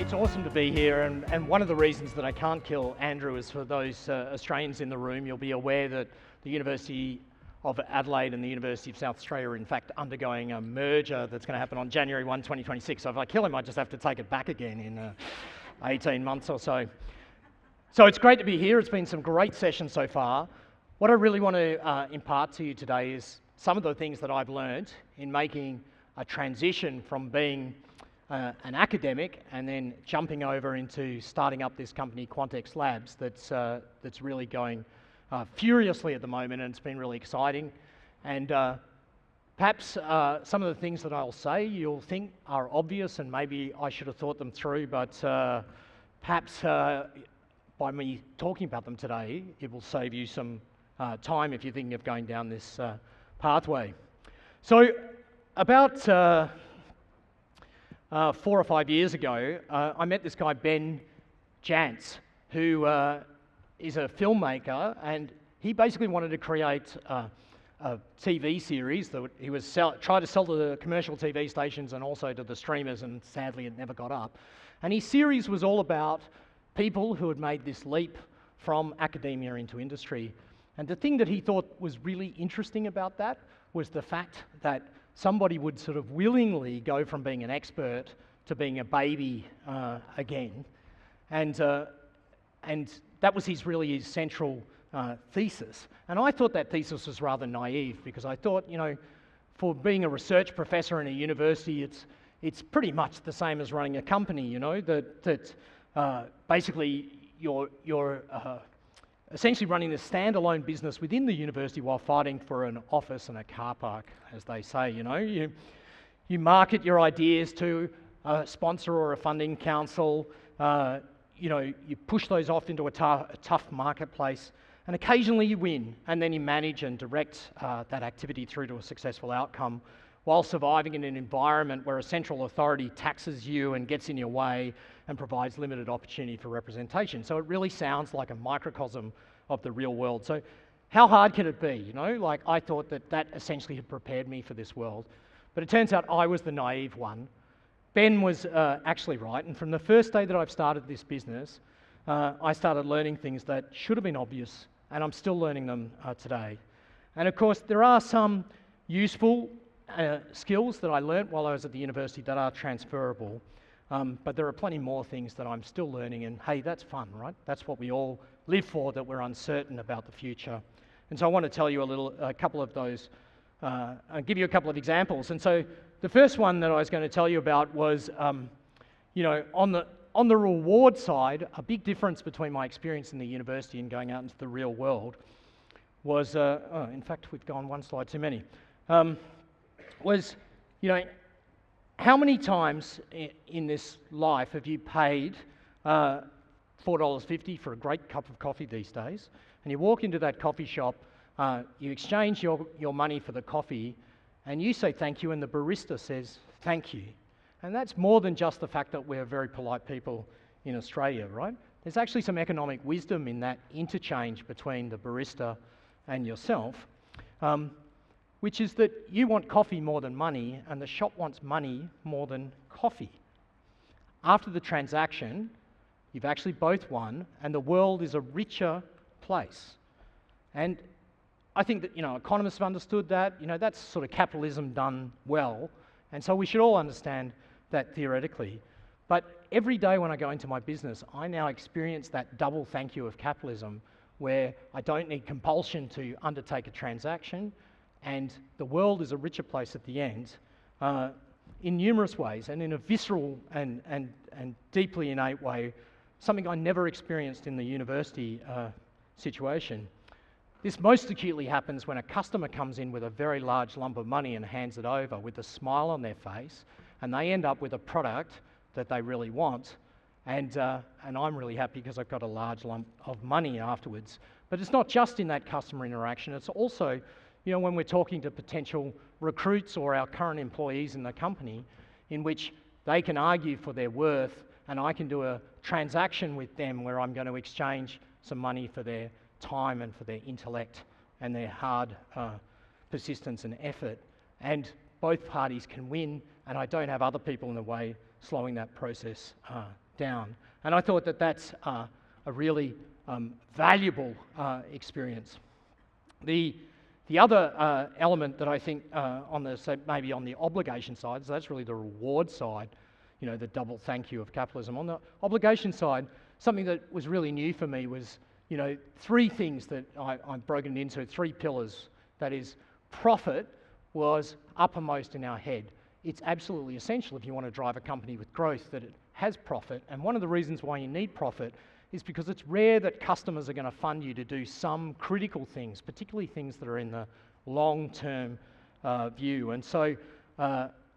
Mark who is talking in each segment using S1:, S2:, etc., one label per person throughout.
S1: It's awesome to be here, and one of the reasons that I can't kill Andrew is for those Australians in the room. You'll be aware that the University of Adelaide and the University of South Australia are in fact undergoing a merger that's going to happen on January 1, 2026. So if I kill him, I just have to take it back again in 18 months or so. So it's great to be here. It's been some great sessions so far. What I really want to impart to you today is some of the things that I've learned in making a transition from being an academic and then jumping over into starting up this company, QuantX Labs, that's really going furiously at the moment, and it's been really exciting. And perhaps some of the things that I'll say you'll think are obvious, and maybe I should have thought them through, but perhaps by me talking about them today, it will save you some time if you're thinking of going down this pathway. So about 4 or 5 years ago, I met this guy, Ben Jantz, who is a filmmaker, and he basically wanted to create a TV series that he was try to sell to the commercial TV stations and also to the streamers, and sadly it never got up. And his series was all about people who had made this leap from academia into industry. And the thing that he thought was really interesting about that was the fact that somebody would sort of willingly go from being an expert to being a baby again. And that was his central thesis. And I thought that thesis was rather naive, because I thought, you know, for being a research professor in a university, it's pretty much the same as running a company, you know, that basically you're essentially running a standalone business within the university while fighting for an office and a car park, as they say. You know, you market your ideas to a sponsor or a funding council. You know, you push those off into a tough marketplace, and occasionally you win, and then you manage and direct that activity through to a successful outcome, while surviving in an environment where a central authority taxes you and gets in your way and provides limited opportunity for representation. So it really sounds like a microcosm of the real world. So how hard can it be? You know, like, I thought that essentially had prepared me for this world. But it turns out I was the naive one. Ben was actually right, and from the first day that I've started this business, I started learning things that should have been obvious, and I'm still learning them today. And of course, there are some useful skills that I learnt while I was at the university that are transferable. But there are plenty more things that I'm still learning, and hey, that's fun, right? That's what we all live for, that we're uncertain about the future. And so I want to tell you a couple of those, I'll give you a couple of examples. And so the first one that I was going to tell you about was, you know, on the reward side, a big difference between my experience in the university and going out into the real world was, in fact, we've gone one slide too many, was, you know, how many times in this life have you paid $4.50 for a great cup of coffee these days, and you walk into that coffee shop, you exchange your money for the coffee, and you say thank you, and the barista says thank you. And that's more than just the fact that we're very polite people in Australia, right? There's actually some economic wisdom in that interchange between the barista and yourself. Which is that you want coffee more than money, and the shop wants money more than coffee. After the transaction, you've actually both won, and the world is a richer place. And I think that, you know, economists have understood that. You know, that's sort of capitalism done well, and so we should all understand that theoretically. But every day when I go into my business, I now experience that double thank you of capitalism, where I don't need compulsion to undertake a transaction, and the world is a richer place at the end in numerous ways, and in a visceral and deeply innate way, something I never experienced in the university situation. This most acutely happens when a customer comes in with a very large lump of money and hands it over with a smile on their face, and they end up with a product that they really want, and I'm really happy because I've got a large lump of money afterwards. But it's not just in that customer interaction, it's also, you know, when we're talking to potential recruits or our current employees in the company, in which they can argue for their worth, and I can do a transaction with them where I'm going to exchange some money for their time and for their intellect and their hard persistence and effort. And both parties can win, and I don't have other people in the way slowing that process down. And I thought that that's a really valuable experience. The other element that I think maybe on the obligation side, so that's really the reward side, you know, the double thank you of capitalism. On the obligation side, something that was really new for me was, you know, three things that I've broken it into, three pillars. That is, profit was uppermost in our head. It's absolutely essential if you want to drive a company with growth that it has profit. And one of the reasons why you need profit is because it's rare that customers are going to fund you to do some critical things, particularly things that are in the long-term view. And so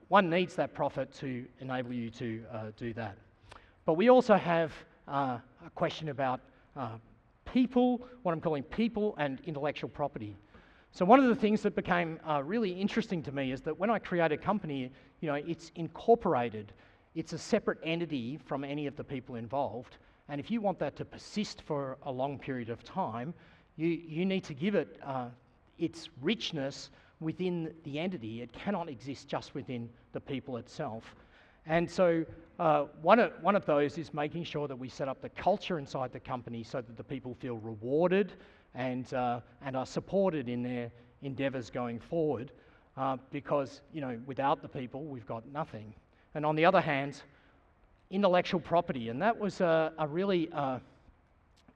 S1: one needs that profit to enable you to do that. But we also have a question about people, what I'm calling people and intellectual property. So one of the things that became really interesting to me is that when I create a company, you know, it's incorporated. It's a separate entity from any of the people involved. And if you want that to persist for a long period of time, you need to give it its richness within the entity. It cannot exist just within the people itself. And so one of those is making sure that we set up the culture inside the company so that the people feel rewarded and are supported in their endeavours going forward, because, you know, without the people, we've got nothing. And on the other hand, intellectual property, and that was a really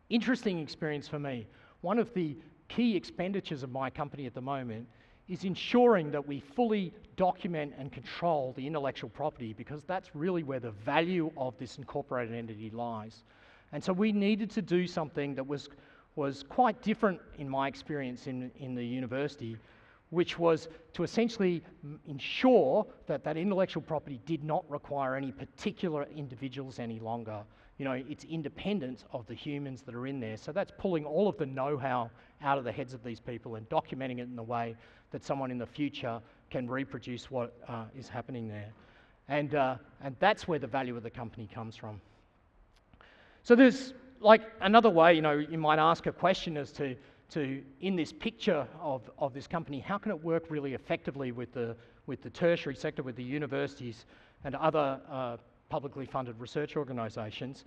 S1: interesting experience for me. One of the key expenditures of my company at the moment is ensuring that we fully document and control the intellectual property, because that's really where the value of this incorporated entity lies. And so we needed to do something that was quite different in my experience in the university, which was to essentially ensure that that intellectual property did not require any particular individuals any longer. You know, it's independent of the humans that are in there. So that's pulling all of the know-how out of the heads of these people and documenting it in a way that someone in the future can reproduce what is happening there. And that's where the value of the company comes from. So there's like another way, you know, you might ask a question as to in this picture of this company, how can it work really effectively with the tertiary sector, with the universities and other publicly funded research organisations?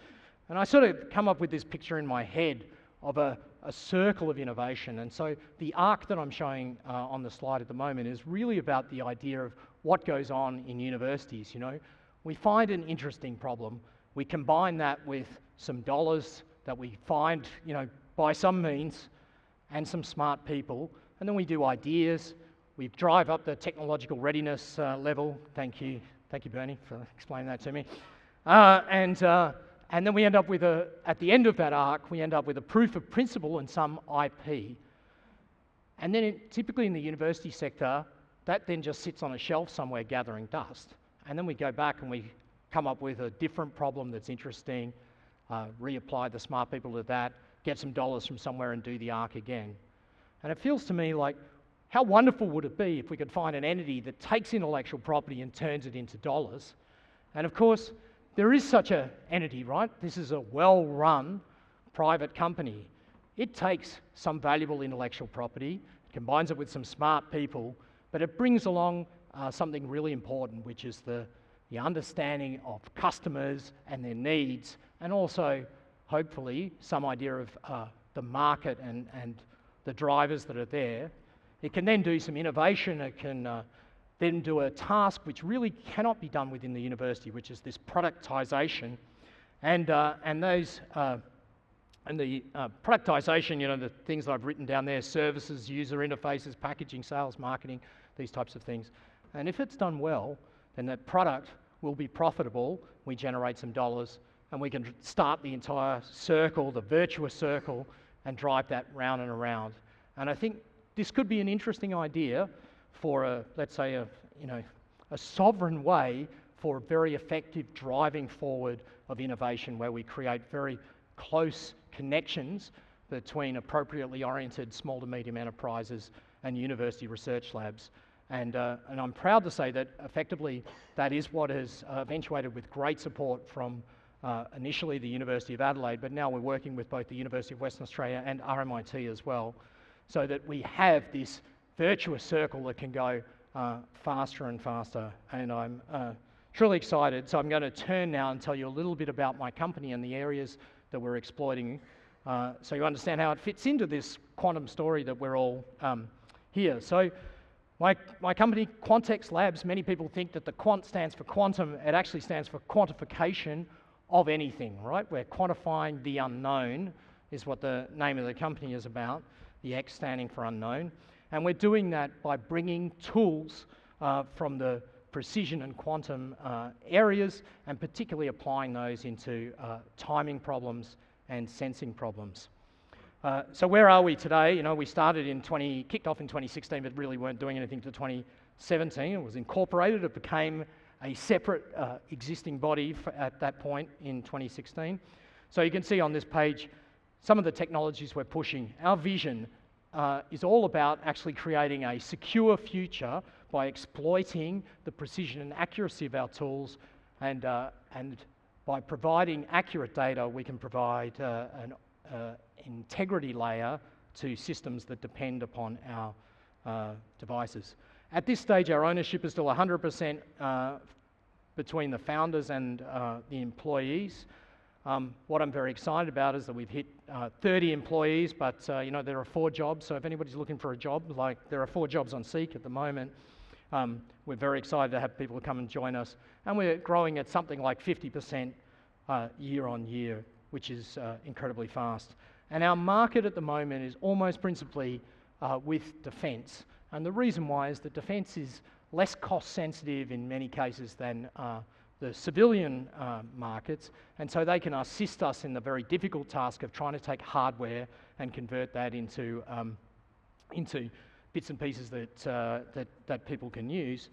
S1: And I sort of come up with this picture in my head of a circle of innovation. And so the arc that I'm showing on the slide at the moment is really about the idea of what goes on in universities. You know, we find an interesting problem, we combine that with some dollars that we find, you know, by some means, and some smart people, and then we do ideas, we drive up the technological readiness level. Thank you, Bernie, for explaining that to me. And then we end up with at the end of that arc, we end up with a proof of principle and some IP. And then typically in the university sector, that then just sits on a shelf somewhere gathering dust. And then we go back and we come up with a different problem that's interesting, reapply the smart people to that, get some dollars from somewhere and do the arc again. And it feels to me like, how wonderful would it be if we could find an entity that takes intellectual property and turns it into dollars? And of course, there is such an entity, right? This is a well-run private company. It takes some valuable intellectual property, combines it with some smart people, but it brings along something really important, which is the understanding of customers and their needs, and also hopefully some idea of the market and the drivers that are there. It can then do some innovation. It can then do a task which really cannot be done within the university, which is this productization. And the productization, you know, the things that I've written down there, services, user interfaces, packaging, sales, marketing, these types of things. And if it's done well, then that product will be profitable. We generate some dollars, and we can start the entire circle, the virtuous circle, and drive that round and around. And I think this could be an interesting idea for let's say a sovereign way for very effective driving forward of innovation, where we create very close connections between appropriately oriented small to medium enterprises and university research labs. And I'm proud to say that effectively that is what has eventuated with great support from initially the University of Adelaide, but now we're working with both the University of Western Australia and RMIT as well, so that we have this virtuous circle that can go faster and faster. And I'm truly excited. So I'm going to turn now and tell you a little bit about my company and the areas that we're exploiting, so you understand how it fits into this quantum story that we're all here. So my company, QuantX Labs, many people think that the quant stands for quantum. It actually stands for quantification of anything, right? We're quantifying the unknown is what the name of the company is about, the X standing for unknown. And we're doing that by bringing tools from the precision and quantum areas, and particularly applying those into timing problems and sensing problems. So where are we today? You know, we kicked off in 2016, but really weren't doing anything until 2017. It was incorporated. It became a separate existing body at that point in 2016. So you can see on this page some of the technologies we're pushing. Our vision is all about actually creating a secure future by exploiting the precision and accuracy of our tools, and by providing accurate data, we can provide an integrity layer to systems that depend upon our devices. At this stage, our ownership is still 100% between the founders and the employees. What I'm very excited about is that we've hit 30 employees, but you know, there are 4 jobs, so if anybody's looking for a job, like there are 4 jobs on Seek at the moment. We're very excited to have people come and join us, and we're growing at something like 50% year on year, which is incredibly fast. And our market at the moment is almost principally with defence, and the reason why is that defence is less cost sensitive in many cases than the civilian markets, and so they can assist us in the very difficult task of trying to take hardware and convert that into bits and pieces that people can use.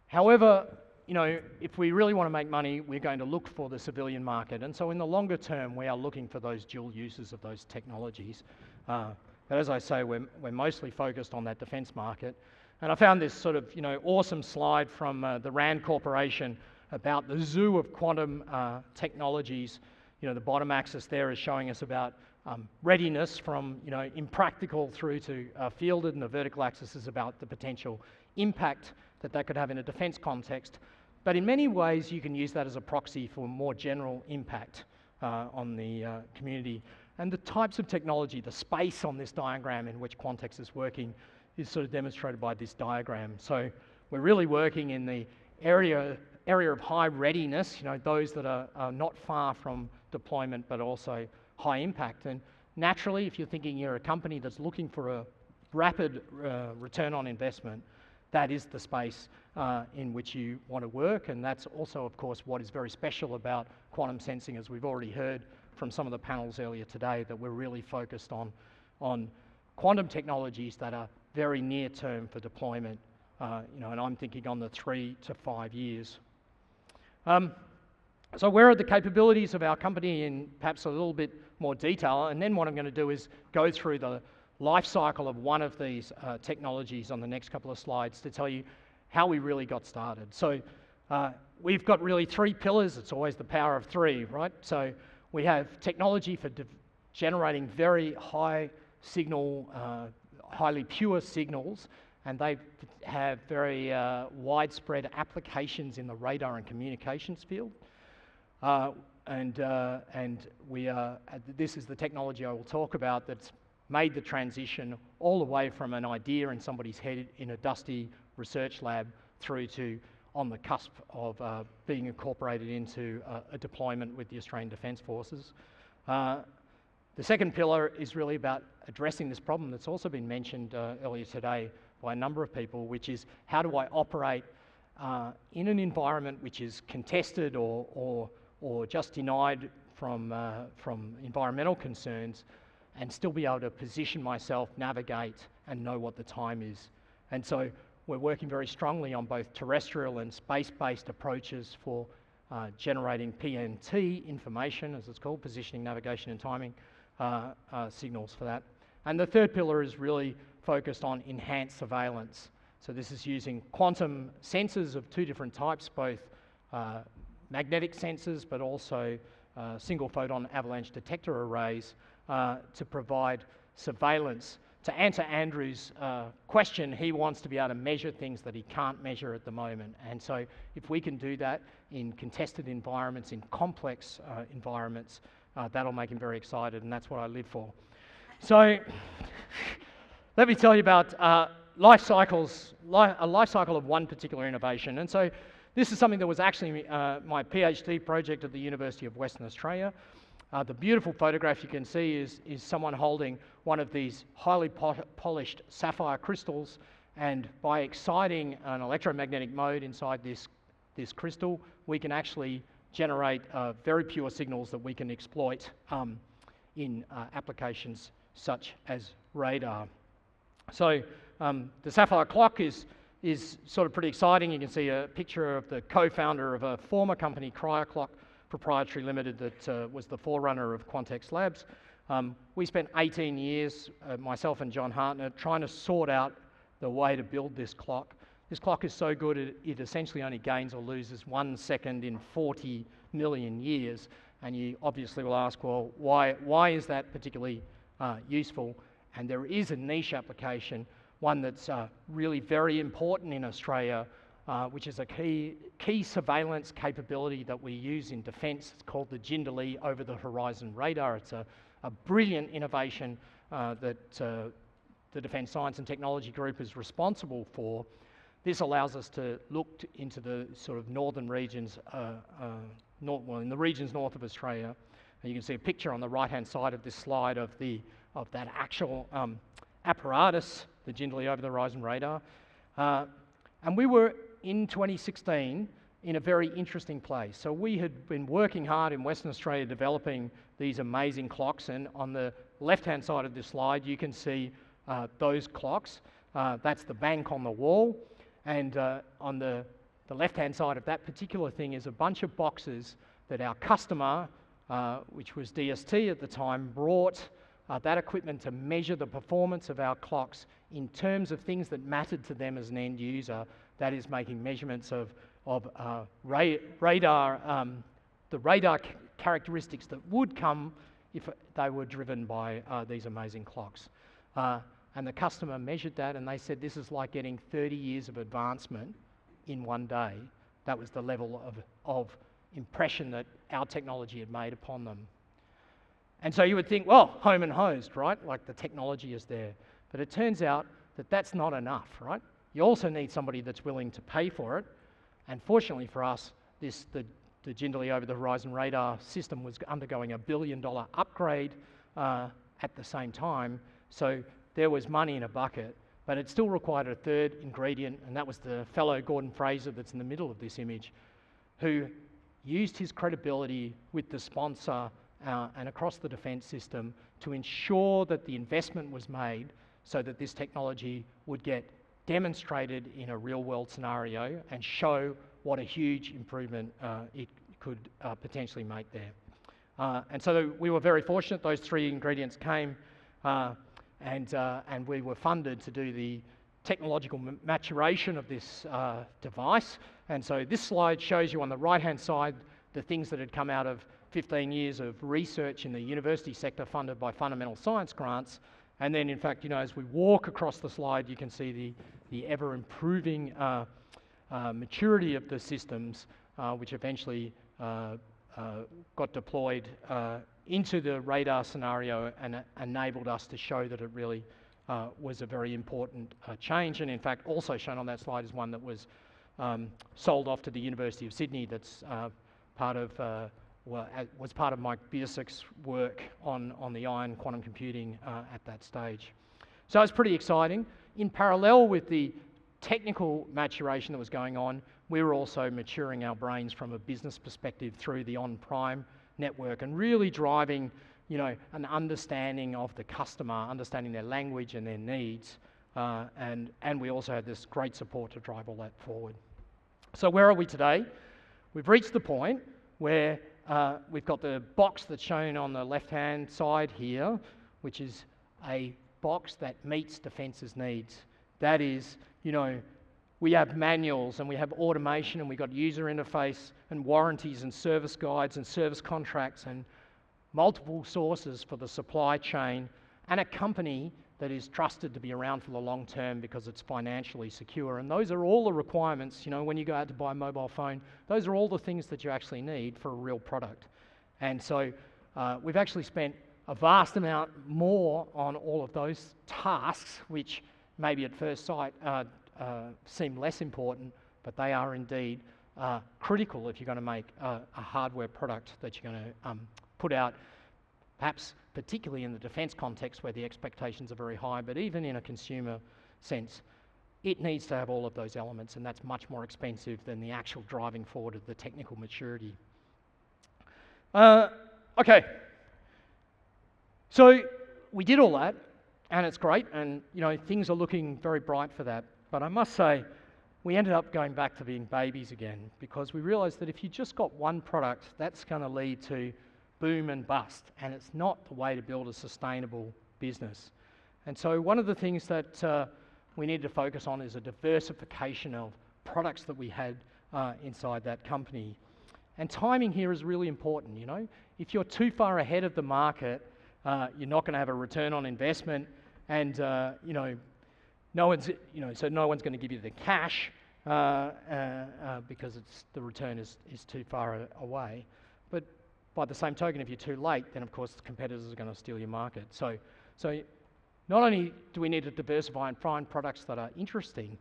S1: However, you know, if we really want to make money, we're going to look for the civilian market, and so in the longer term, we are looking for those dual uses of those technologies. But as I say, we're mostly focused on that defence market. And I found this sort of, you know, awesome slide from the RAND Corporation about the zoo of quantum technologies. You know, the bottom axis there is showing us about readiness from, you know, impractical through to fielded, and the vertical axis is about the potential impact that could have in a defence context. But in many ways, you can use that as a proxy for more general impact on the community. And the types of technology, the space on this diagram in which QuantX is working is sort of demonstrated by this diagram. So we're really working in the area of high readiness, you know, those that are not far from deployment but also high impact. And naturally, if you're thinking you're a company that's looking for a rapid return on investment, that is the space in which you want to work, and that's also, of course, what is very special about quantum sensing, as we've already heard from some of the panels earlier today, that we're really focused on quantum technologies that are very near term for deployment, you know, and I'm thinking on the 3 to 5 years. So where are the capabilities of our company in perhaps a little bit more detail, and then what I'm going to do is go through the life cycle of one of these technologies on the next couple of slides to tell you how we really got started. So we've got really 3 pillars. It's always the power of 3, right? So we have technology for generating very high signal, highly pure signals, and they have very widespread applications in the radar and communications field. This is the technology I will talk about that's made the transition all the way from an idea in somebody's head in a dusty research lab through to on the cusp of being incorporated into a deployment with the Australian Defence Forces. The second pillar is really about addressing this problem that's also been mentioned earlier today by a number of people, which is how do I operate in an environment which is contested or just denied from environmental concerns, and still be able to position myself, navigate, and know what the time is. And so we're working very strongly on both terrestrial and space-based approaches for generating PNT information, as it's called, positioning, navigation, and timing signals for that. And the third pillar is really focused on enhanced surveillance. So this is using quantum sensors of 2 different types, both magnetic sensors, but also single photon avalanche detector arrays to provide surveillance to answer Andrew's question, he wants to be able to measure things that he can't measure at the moment. And so if we can do that in contested environments, in complex environments, that'll make him very excited, and that's what I live for. So let me tell you about a life cycle of one particular innovation. And so this is something that was actually my PhD project at the University of Western Australia. The beautiful photograph you can see is someone holding one of these highly polished sapphire crystals, and by exciting an electromagnetic mode inside this crystal, we can actually generate very pure signals that we can exploit in applications such as radar. So the sapphire clock is sort of pretty exciting. You can see a picture of the co-founder of a former company, CryoClock Proprietary Limited, that was the forerunner of QuantX Labs. We spent 18 years, myself and John Hartnett, trying to sort out the way to build this clock. This clock is so good it essentially only gains or loses 1 second in 40 million years. And you obviously will ask, well, why is that particularly useful? And there is a niche application, one that's really very important in Australia, which is a key surveillance capability that we use in defence. It's called the Gleaned over-the-horizon radar. It's a brilliant innovation that the Defence Science and Technology Group is responsible for. This allows us to look into the sort of northern regions, in the regions north of Australia. And you can see a picture on the right-hand side of this slide of that actual apparatus, the Gleaned over-the-horizon radar. And we were in 2016 in a very interesting place. So we had been working hard in Western Australia developing these amazing clocks, and on the left-hand side of this slide you can see those clocks. That's the bank on the wall, and on the left-hand side of that particular thing is a bunch of boxes that our customer, which was DST at the time, brought that equipment to measure the performance of our clocks in terms of things that mattered to them as an end user. That is making measurements of radar, the radar characteristics that would come if they were driven by these amazing clocks. And the customer measured that, and they said this is like getting 30 years of advancement in one day. That was the level of impression that our technology had made upon them. And so you would think, well, home and hosed, right? Like the technology is there. But it turns out that that's not enough, right? You also need somebody that's willing to pay for it. And fortunately for us, the Gleaned over-the-horizon radar system was undergoing $1 billion upgrade at the same time. So there was money in a bucket, but it still required a third ingredient, and that was the fellow Gordon Fraser that's in the middle of this image, who used his credibility with the sponsor and across the defence system to ensure that the investment was made so that this technology would get demonstrated in a real-world scenario and show what a huge improvement it could potentially make there. And so we were very fortunate. Those three ingredients came, and we were funded to do the technological maturation of this device. And so this slide shows you on the right-hand side the things that had come out of 15 years of research in the university sector funded by fundamental science grants. And then, in fact, as we walk across the slide, you can see the ever-improving maturity of the systems, which eventually got deployed into the radar scenario and enabled us to show that it really was a very important change. And in fact, also shown on that slide is one that was sold off to the University of Sydney. That's was part of Mike Biersik's work on the ion quantum computing at that stage. So it's pretty exciting. In parallel with the technical maturation that was going on, we were also maturing our brains from a business perspective through the on-prime network and really driving, an understanding of the customer, understanding their language and their needs, and we also had this great support to drive all that forward. So where are we today? We've reached the point where we've got the box that's shown on the left-hand side here, which is a box that meets defence's needs. That is, we have manuals and we have automation and we've got user interface and warranties and service guides and service contracts and multiple sources for the supply chain, and a company that is trusted to be around for the long term because it's financially secure. And those are all the requirements, you know, when you go out to buy a mobile phone, those are all the things that you actually need for a real product. And so we've actually spent a vast amount more on all of those tasks, which maybe at first sight seem less important, but they are indeed critical if you're going to make a hardware product that you're going to put out, perhaps particularly in the defence context where the expectations are very high, but even in a consumer sense, it needs to have all of those elements, and that's much more expensive than the actual driving forward of the technical maturity. Okay, so we did all that, and it's great, and you know, things are looking very bright for that, but I must say, we ended up going back to being babies again, because we realised that if you just got one product, that's going to lead to boom and bust, and it's not the way to build a sustainable business. And so one of the things that we need to focus on is a diversification of products that we had inside that company. And timing here is really important, you know. If you're too far ahead of the market, you're not going to have a return on investment, and you know, no one's going to give you the cash because the return is too far away. But by the same token, if you're too late, then of course the competitors are going to steal your market. So not only do we need to diversify and find products that are interesting,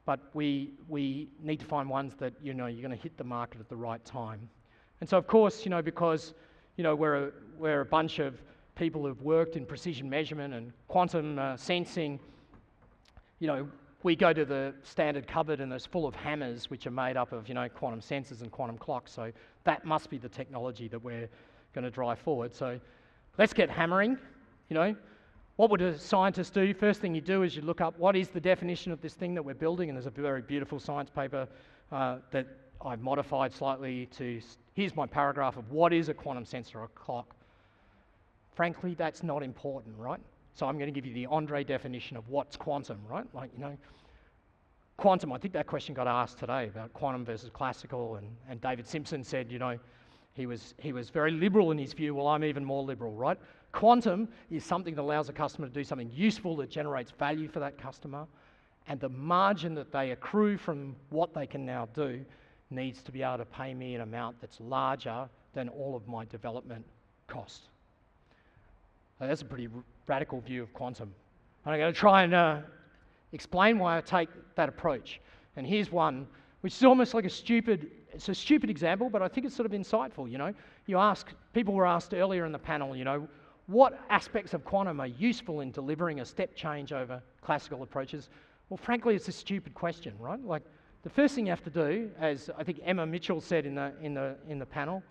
S1: but we need to find ones that, you know, you're going to hit the market at the right time. And so of course, you know, because, you know, we're a bunch of people who've worked in precision measurement and quantum sensing, you know, we go to the standard cupboard and it's full of hammers which are made up of, you know, quantum sensors and quantum clocks. So that must be the technology that we're going to drive forward. So let's get hammering, you know. What would a scientist do? First thing you do is you look up what is the definition of this thing that we're building, and there's a very beautiful science paper that I've modified slightly to, here's my paragraph of what is a quantum sensor or a clock. Frankly, that's not important, right? So I'm going to give you the Andre definition of what's quantum, right? Like, you know, quantum, I think that question got asked today about quantum versus classical, and David Simpson said, you know, he was very liberal in his view. Well, I'm even more liberal, right? Quantum is something that allows a customer to do something useful that generates value for that customer, and the margin that they accrue from what they can now do needs to be able to pay me an amount that's larger than all of my development costs. So that's a pretty radical view of quantum. And I'm going to try and explain why I take that approach. And here's one, which is almost like it's a stupid example, but I think it's sort of insightful, you know. People were asked earlier in the panel, you know, what aspects of quantum are useful in delivering a step change over classical approaches? Well, frankly, it's a stupid question, right? Like, the first thing you have to do, as I think Emma Mitchell said in the panel,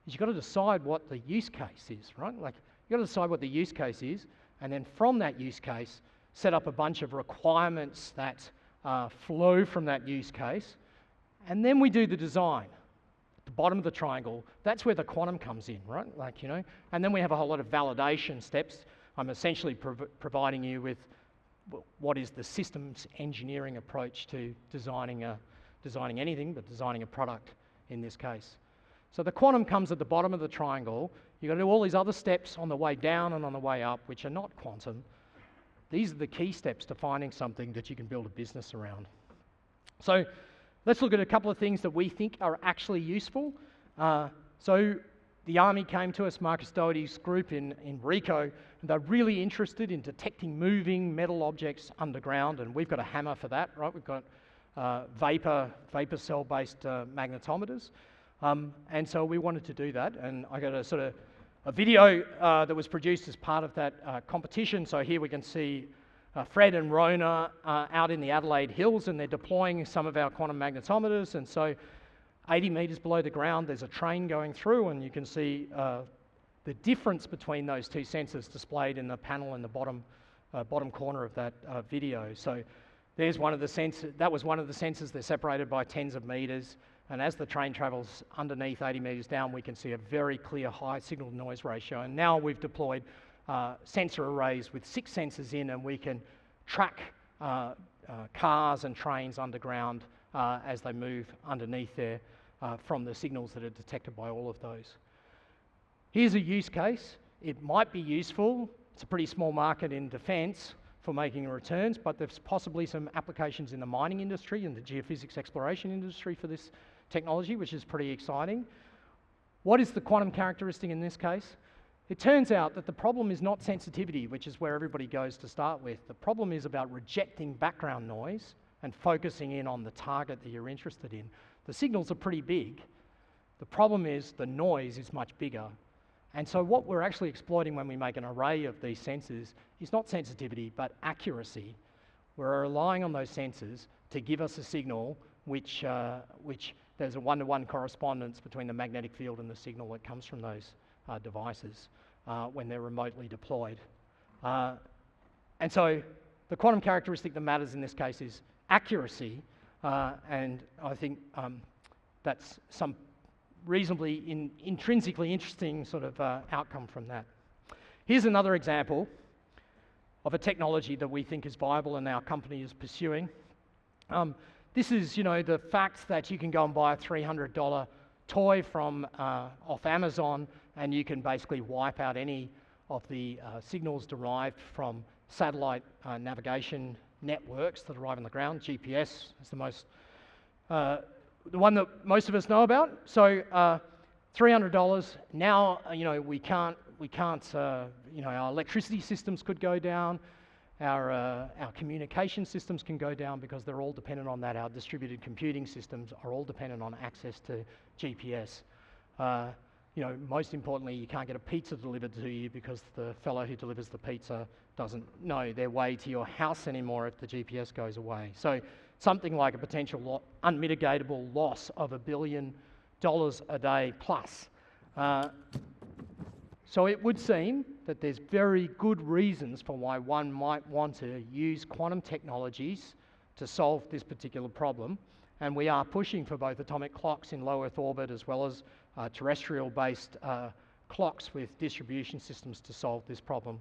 S1: is you've got to decide what the use case is, right? Like, you've got to decide what the use case is, and then from that use case, set up a bunch of requirements that flow from that use case, and then we do the design. The bottom of the triangle, that's where the quantum comes in, right? Like, you know, and then we have a whole lot of validation steps. I'm essentially providing you with what is the systems engineering approach to designing anything, but designing a product in this case. So the quantum comes at the bottom of the triangle. You've got to do all these other steps on the way down and on the way up, which are not quantum. These are the key steps to finding something that you can build a business around. So let's look at a couple of things that we think are actually useful. So the Army came to us, Marcus Doherty's group in RICO, and they're really interested in detecting moving metal objects underground, and we've got a hammer for that, right? We've got vapor cell-based magnetometers. And so we wanted to do that, and I got a video that was produced as part of that competition. So here we can see Fred and Rona out in the Adelaide Hills, and they're deploying some of our quantum magnetometers. And so 80 metres below the ground, there's a train going through, and you can see the difference between those two sensors displayed in the panel in the bottom corner of that video. So there's one of the sensors. That was one of the sensors. They're separated by tens of metres. And as the train travels underneath 80 metres down, we can see a very clear high signal-to-noise ratio. And now we've deployed sensor arrays with 6 sensors in, and we can track cars and trains underground as they move underneath there from the signals that are detected by all of those. Here's a use case. It might be useful. It's a pretty small market in defence, for making returns, but there's possibly some applications in the mining industry and the geophysics exploration industry for this technology, which is pretty exciting. What is the quantum characteristic in this case? It turns out that the problem is not sensitivity, which is where everybody goes to start with. The problem is about rejecting background noise and focusing in on the target that you're interested in. The signals are pretty big. The problem is the noise is much bigger. And so what we're actually exploiting when we make an array of these sensors is not sensitivity, but accuracy. We're relying on those sensors to give us a signal which there's a one-to-one correspondence between the magnetic field and the signal that comes from those devices when they're remotely deployed. And so the quantum characteristic that matters in this case is accuracy, and I think that's some reasonably intrinsically interesting sort of outcome from that. Here's another example of a technology that we think is viable and our company is pursuing. This is, the fact that you can go and buy a $300 toy from off Amazon, and you can basically wipe out any of the signals derived from satellite navigation networks that arrive on the ground. GPS is the one that most of us know about. So $300. Now, we can't. Our electricity systems could go down. Our communication systems can go down because they're all dependent on that. Our distributed computing systems are all dependent on access to GPS. Most importantly, you can't get a pizza delivered to you because the fellow who delivers the pizza doesn't know their way to your house anymore if the GPS goes away. So something like a potential unmitigatable loss of $1 billion a day plus. So it would seem that there's very good reasons for why one might want to use quantum technologies to solve this particular problem. And we are pushing for both atomic clocks in low Earth orbit as well as terrestrial-based clocks with distribution systems to solve this problem.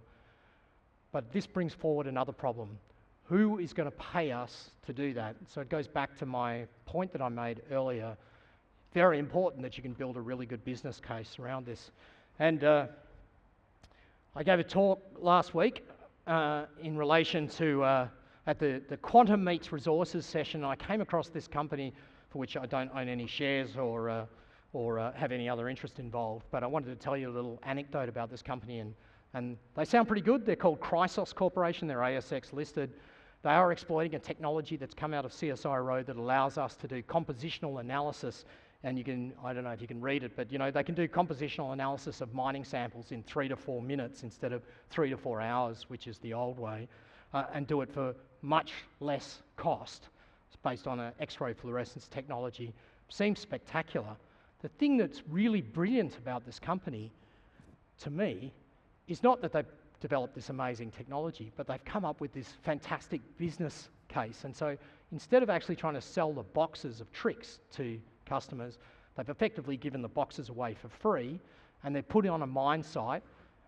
S1: But this brings forward another problem. Who is going to pay us to do that? So it goes back to my point that I made earlier. Very important that you can build a really good business case around this. And I gave a talk last week in relation to, at the Quantum Meets Resources session, I came across this company for which I don't own any shares or have any other interest involved, but I wanted to tell you a little anecdote about this company, and they sound pretty good. They're called Chrysos Corporation. They're ASX listed. They are exploiting a technology that's come out of CSIRO that allows us to do compositional analysis. And I don't know if you can read it, but they can do compositional analysis of mining samples in 3 to 4 minutes instead of 3 to 4 hours, which is the old way, and do it for much less cost. It's based on an X-ray fluorescence technology. Seems spectacular. The thing that's really brilliant about this company, to me, is not that they've developed this amazing technology, but they've come up with this fantastic business case. And so instead of actually trying to sell the boxes of tricks to customers, they've effectively given the boxes away for free, and they're put it on a mine site,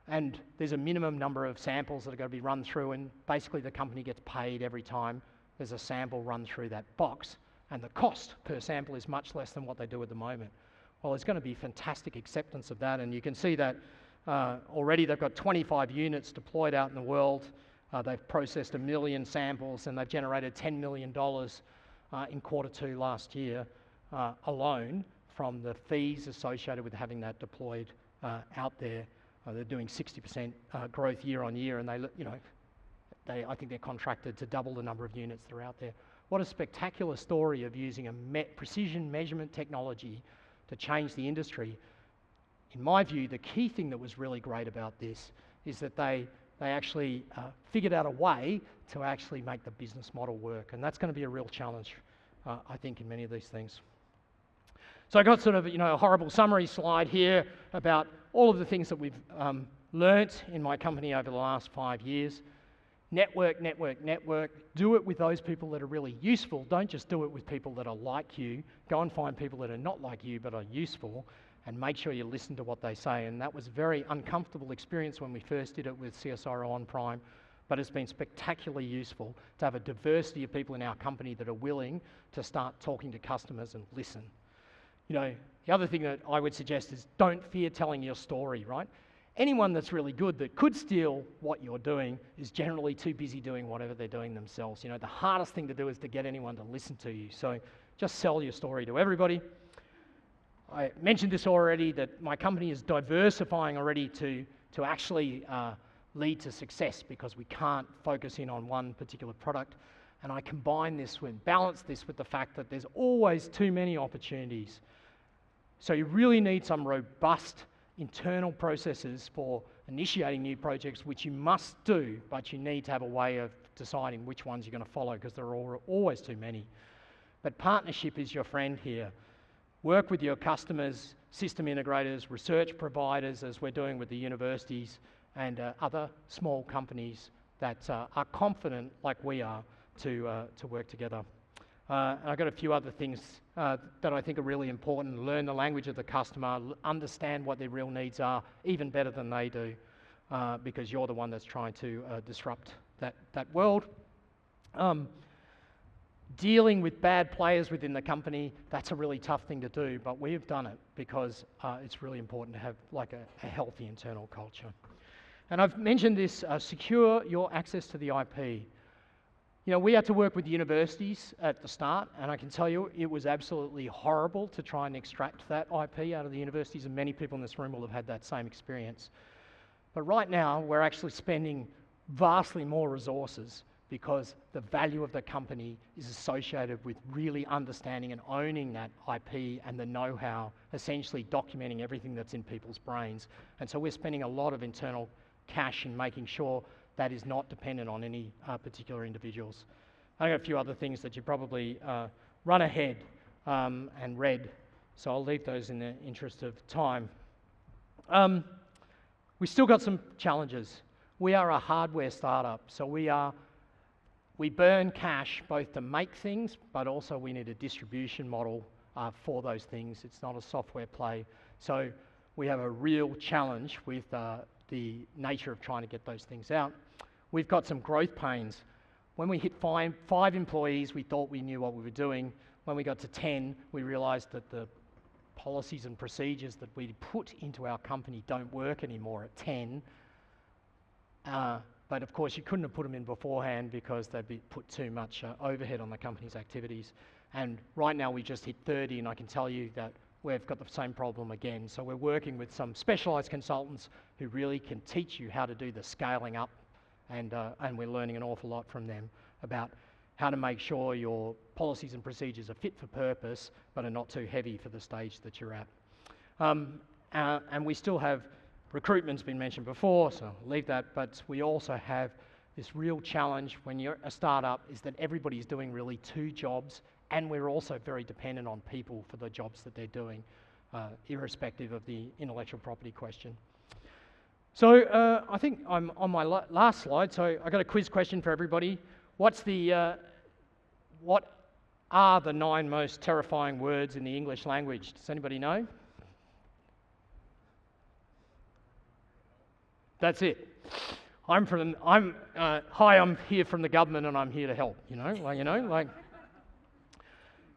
S1: and there's a minimum number of samples that are going to be run through, and basically the company gets paid every time there's a sample run through that box, and the cost per sample is much less than what they do at the moment. Well, there's going to be fantastic acceptance of that, and you can see that already they've got 25 units deployed out in the world. They've processed 1 million samples, and they've generated $10 million in Q2 last year alone from the fees associated with having that deployed out there. They're doing 60% growth year on year, and I think they're contracted to double the number of units that are out there. What a spectacular story of using a precision measurement technology to change the industry. In my view, the key thing that was really great about this is that they actually figured out a way to actually make the business model work, and that's going to be a real challenge, I think, in many of these things. So I got sort of a horrible summary slide here about all of the things that we've learnt in my company over the last 5 years. Network, network, network. Do it with those people that are really useful. Don't just do it with people that are like you. Go and find people that are not like you but are useful, and make sure you listen to what they say. And that was a very uncomfortable experience when we first did it with CSIRO on Prime, but it's been spectacularly useful to have a diversity of people in our company that are willing to start talking to customers and listen. The other thing that I would suggest is don't fear telling your story, right? anyone that's really good that could steal what you're doing is generally too busy doing whatever they're doing themselves. You know, the hardest thing to do is to get anyone to listen to you. So just sell your story to everybody. I mentioned this already, that my company is diversifying already to actually lead to success, because we can't focus in on one particular product. And I balance this with the fact that there's always too many opportunities. So you really need some robust internal processes for initiating new projects, which you must do, but you need to have a way of deciding which ones you're going to follow, because there are always too many. But partnership is your friend here. Work with your customers, system integrators, research providers, as we're doing with the universities, and other small companies that are confident, like we are, to work together. And I've got a few other things that I think are really important. Learn the language of the customer, understand what their real needs are, even better than they do, because you're the one that's trying to disrupt that world. Dealing with bad players within the company, that's a really tough thing to do, but we've done it because it's really important to have like a healthy internal culture. And I've mentioned this, secure your access to the IP. You know, we had to work with universities at the start, and I can tell you it was absolutely horrible to try and extract that IP out of the universities, and many people in this room will have had that same experience. But right now, we're actually spending vastly more resources, because the value of the company is associated with really understanding and owning that IP and the know-how, essentially documenting everything that's in people's brains. And so we're spending a lot of internal cash in making sure that is not dependent on any particular individuals. I've got a few other things that you probably run ahead and read, so I'll leave those in the interest of time. We still got some challenges. We are a hardware startup, so we burn cash both to make things, but also we need a distribution model for those things. It's not a software play. So we have a real challenge with the nature of trying to get those things out. We've got some growth pains. When we hit five employees, we thought we knew what we were doing. When we got to 10, we realized that the policies and procedures that we put into our company don't work anymore at 10. But of course, you couldn't have put them in beforehand, because they'd be put too much overhead on the company's activities. And right now we just hit 30, and I can tell you that we've got the same problem again. So we're working with some specialised consultants who really can teach you how to do the scaling up, and we're learning an awful lot from them about how to make sure your policies and procedures are fit for purpose, but are not too heavy for the stage that you're at. And we still have recruitment's been mentioned before, so I'll leave that, but we also have this real challenge when you're a startup, is that everybody's doing really two jobs, and we're also very dependent on people for the jobs that they're doing, irrespective of the intellectual property question. So I think I'm on my last slide, so I got a quiz question for everybody. What are the 9 most terrifying words in the English language? Does anybody know? That's it. I'm here from the government, and I'm here to help.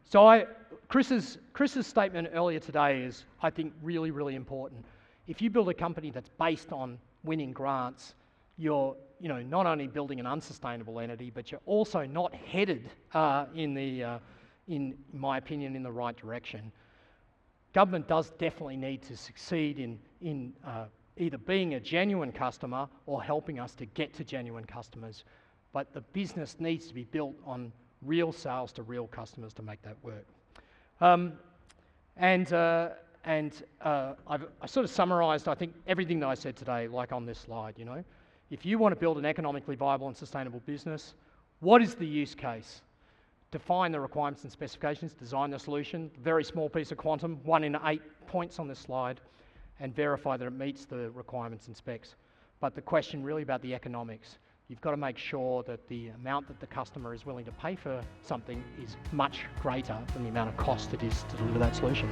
S1: So Chris's statement earlier today is, I think, really, really important. If you build a company that's based on winning grants, you're not only building an unsustainable entity, but you're also not headed, in my opinion, in the right direction. Government does definitely need to succeed in either being a genuine customer or helping us to get to genuine customers. But the business needs to be built on real sales to real customers to make that work. I sort of summarised, I think, everything that I said today, like on this slide. If you want to build an economically viable and sustainable business, what is the use case? Define the requirements and specifications, design the solution, very small piece of quantum, 1 in 8 points on this slide, and verify that it meets the requirements and specs. But the question really about the economics, you've got to make sure that the amount that the customer is willing to pay for something is much greater than the amount of cost it is to deliver that solution.